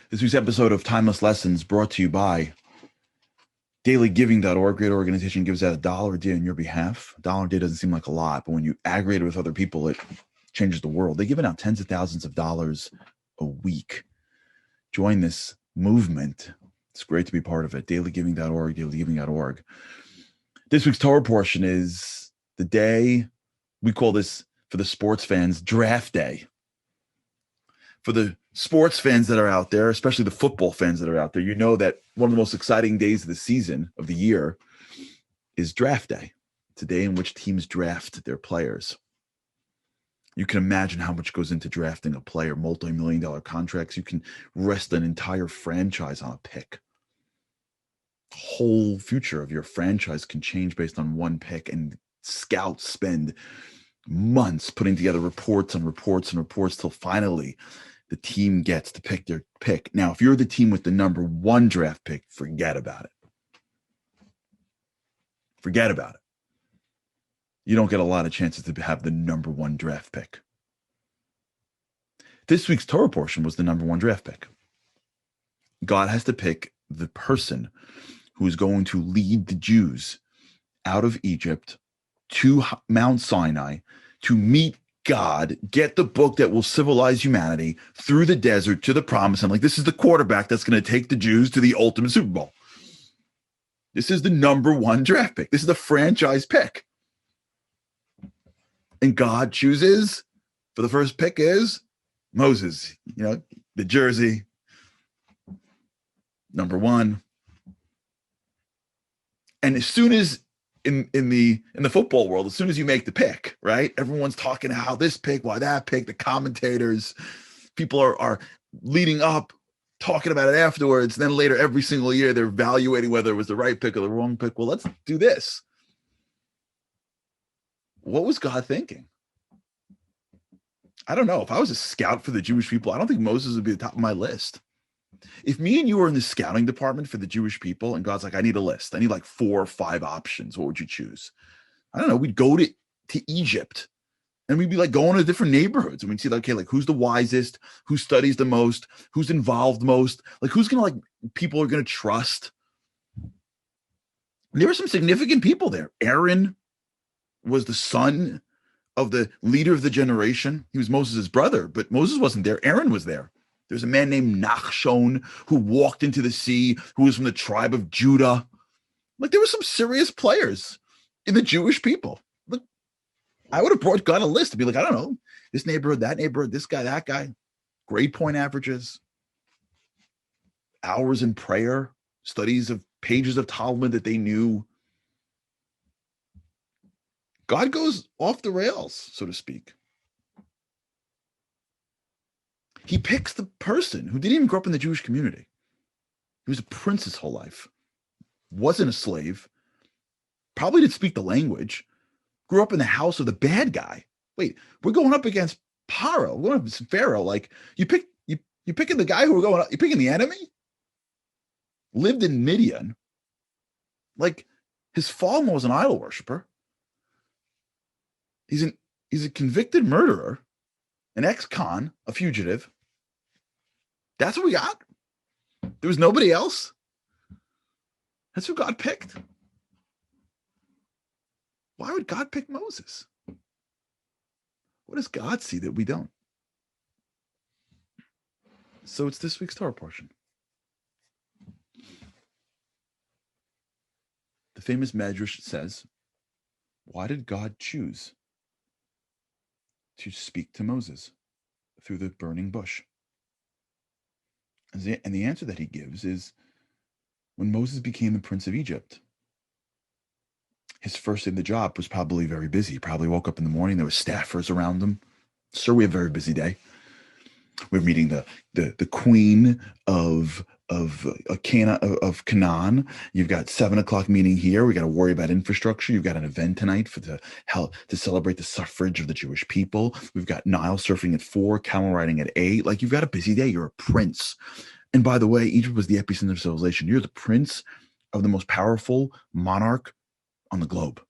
This week's episode of Timeless Lessons brought to you by dailygiving.org. Great organization gives out $1 a day on your behalf. $1 a day doesn't seem like a lot, but when you aggregate it with other people, it changes the world. They're giving out tens of thousands of dollars a week. Join this movement. It's great to be part of it. Dailygiving.org, dailygiving.org. This week's Torah portion is the day, we call this for the sports fans, draft day. For the sports fans that are out there, especially the football fans that are out there, you know that one of the most exciting days of the season, of the year, is draft day. It's a day in which teams draft their players. You can imagine how much goes into drafting a player, multi-million-dollar contracts. You can rest an entire franchise on a pick. The whole future of your franchise can change based on one pick, and scouts spend months putting together reports on reports and reports till finally the team gets to pick their pick. Now, if you're the team with the number one draft pick, forget about it. Forget about it. You don't get a lot of chances to have the number one draft pick. This week's Torah portion was the number one draft pick. God has to pick the person who is going to lead the Jews out of Egypt to Mount Sinai to meet God, get the book that will civilize humanity through the desert to the promised land. Like, this is the quarterback that's going to take the Jews to the ultimate Super Bowl. This is the number one draft pick. This is the franchise pick. And God chooses, for the first pick is Moses, the jersey, number one. And as soon as in the football world, as soon as you make the pick, right? Everyone's talking how this pick, why that pick, the commentators, people are leading up, talking about it afterwards. And then later, every single year, they're evaluating whether it was the right pick or the wrong pick. Well, let's do this. What was God thinking? I don't know. If I was a scout for the Jewish people, I don't think Moses would be the top of my list. If me and you were in the scouting department for the Jewish people and God's like, I need a list. I need like 4 or 5 options. What would you choose? I don't know. We'd go to Egypt and we'd be like going to different neighborhoods and we'd see like, okay, like who's the wisest, who studies the most, who's involved most, like who's going to like people are going to trust. And there were some significant people there. Aaron was the son of the leader of the generation. He was Moses' brother, but Moses wasn't there. Aaron was there. There's a man named Nachshon who walked into the sea, who was from the tribe of Judah. Like, there were some serious players in the Jewish people. Look, I would have brought God a list to be like, I don't know, this neighborhood, that neighborhood, this guy, that guy, grade point averages, hours in prayer, studies of pages of Talmud that they knew. God goes off the rails, so to speak. He picks the person who didn't even grow up in the Jewish community. He was a prince his whole life, wasn't a slave, probably didn't speak the language, grew up in the house of the bad guy. Wait, we're going up against Paro, we're going up against Pharaoh. Like, you picking the guy who we're going up, you picking the enemy? Lived in Midian. Like, his father was an idol worshiper. He's a convicted murderer, an ex-con, a fugitive. That's what we got. There was nobody else. That's who God picked. Why would God pick Moses? What does God see that we don't? So it's this week's Torah portion. The famous Medrash says, why did God choose to speak to Moses through the burning bush? And the answer that he gives is, when Moses became the prince of Egypt, his first day in the job was probably very busy. He probably woke up in the morning, there were staffers around him. Sir, we have a very busy day. We're meeting the queen of Canaan. You've got 7:00 meeting here. We got to worry about infrastructure. You've got an event tonight to celebrate the suffrage of the Jewish people. We've got Nile surfing at 4, camel riding at 8. Like, you've got a busy day. You're a prince. And by the way, Egypt was the epicenter of civilization. You're the prince of the most powerful monarch on the globe.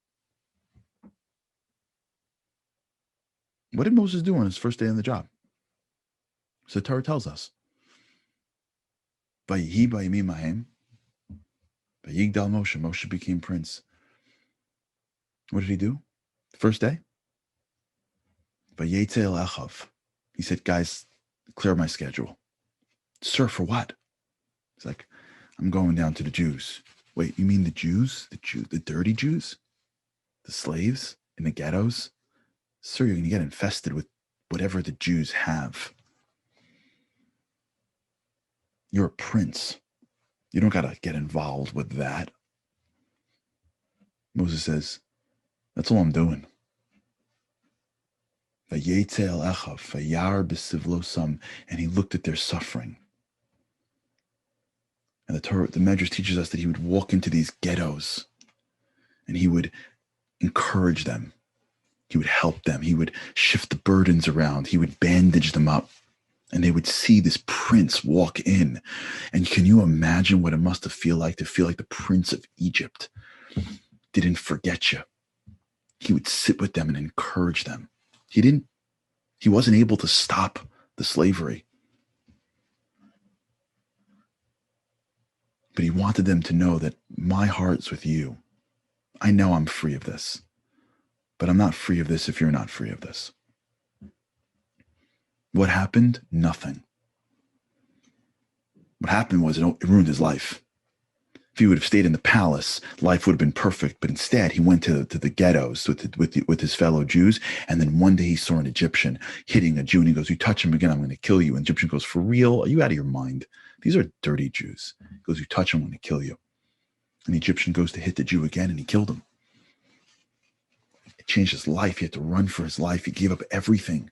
What did Moses do on his first day on the job? So the Torah tells us. Vayihi bayimim hahem, vayigdal Moshe. Moshe became prince. What did he do? First day? Vayetze el Echav. He said, guys, clear my schedule. Sir, for what? He's like, I'm going down to the Jews. Wait, you mean the Jews? The dirty Jews? The slaves in the ghettos? Sir, you're going to get infested with whatever the Jews have. You're a prince. You don't got to get involved with that. Moses says, that's all I'm doing. And he looked at their suffering. And the Medrash teaches us that he would walk into these ghettos and he would encourage them. He would help them. He would shift the burdens around. He would bandage them up. And they would see this prince walk in. And can you imagine what it must have feel like to feel like the prince of Egypt didn't forget you? He would sit with them and encourage them. He wasn't able to stop the slavery. But he wanted them to know that my heart's with you. I know I'm free of this, but I'm not free of this if you're not free of this. What happened? Nothing. What happened was it ruined his life. If he would have stayed in the palace, life would have been perfect. But instead, he went to the ghettos with his fellow Jews. And then one day he saw an Egyptian hitting a Jew, and he goes, "You touch him again, I'm going to kill you." And the Egyptian goes, "For real? Are you out of your mind? These are dirty Jews." He goes, "You touch him, I'm going to kill you." And the Egyptian goes to hit the Jew again, and he killed him. It changed his life. He had to run for his life. He gave up everything.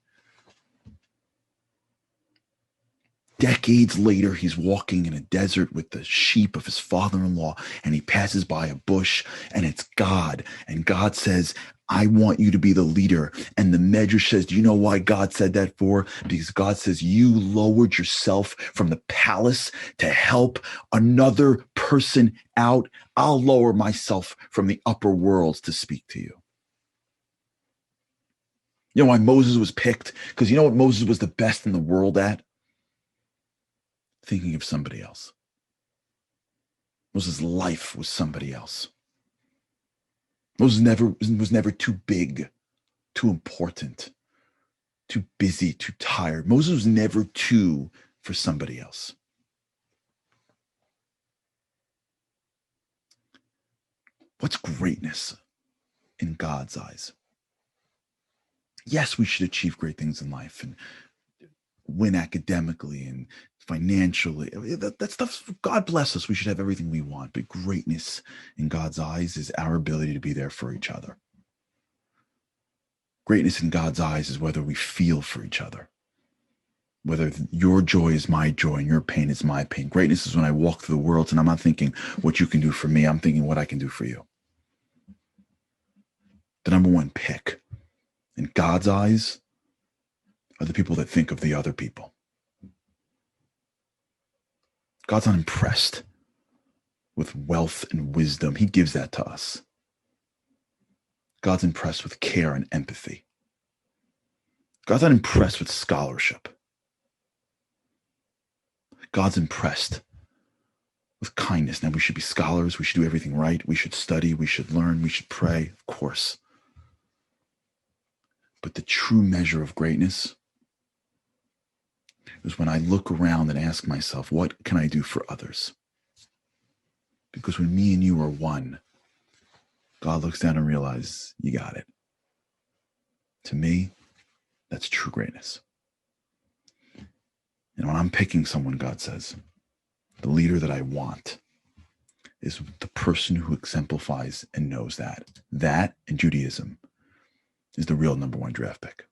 Decades later, he's walking in a desert with the sheep of his father-in-law, and he passes by a bush, and it's God. And God says, "I want you to be the leader." And the Medrash says, do you know why God said that for? Because God says, you lowered yourself from the palace to help another person out. I'll lower myself from the upper worlds to speak to you. You know why Moses was picked? Because you know what Moses was the best in the world at? Thinking of somebody else. Moses' life was somebody else. Moses was never too big, too important, too busy, too tired. Moses was never too for somebody else. What's greatness in God's eyes? Yes, we should achieve great things in life and win academically and financially. That stuff, God bless us. We should have everything we want. But greatness in God's eyes is our ability to be there for each other. Greatness in God's eyes is whether we feel for each other. Whether your joy is my joy and your pain is my pain. Greatness is when I walk through the world and I'm not thinking what you can do for me. I'm thinking what I can do for you. The number one pick in God's eyes are the people that think of the other people. God's not impressed with wealth and wisdom. He gives that to us. God's impressed with care and empathy. God's not impressed with scholarship. God's impressed with kindness. Now, we should be scholars. We should do everything right. We should study. We should learn. We should pray, of course. But the true measure of greatness is when I look around and ask myself, what can I do for others? Because when me and you are one, God looks down and realizes, you got it. To me, that's true greatness. And when I'm picking someone, God says, the leader that I want is the person who exemplifies and knows that. That in Judaism is the real number one draft pick.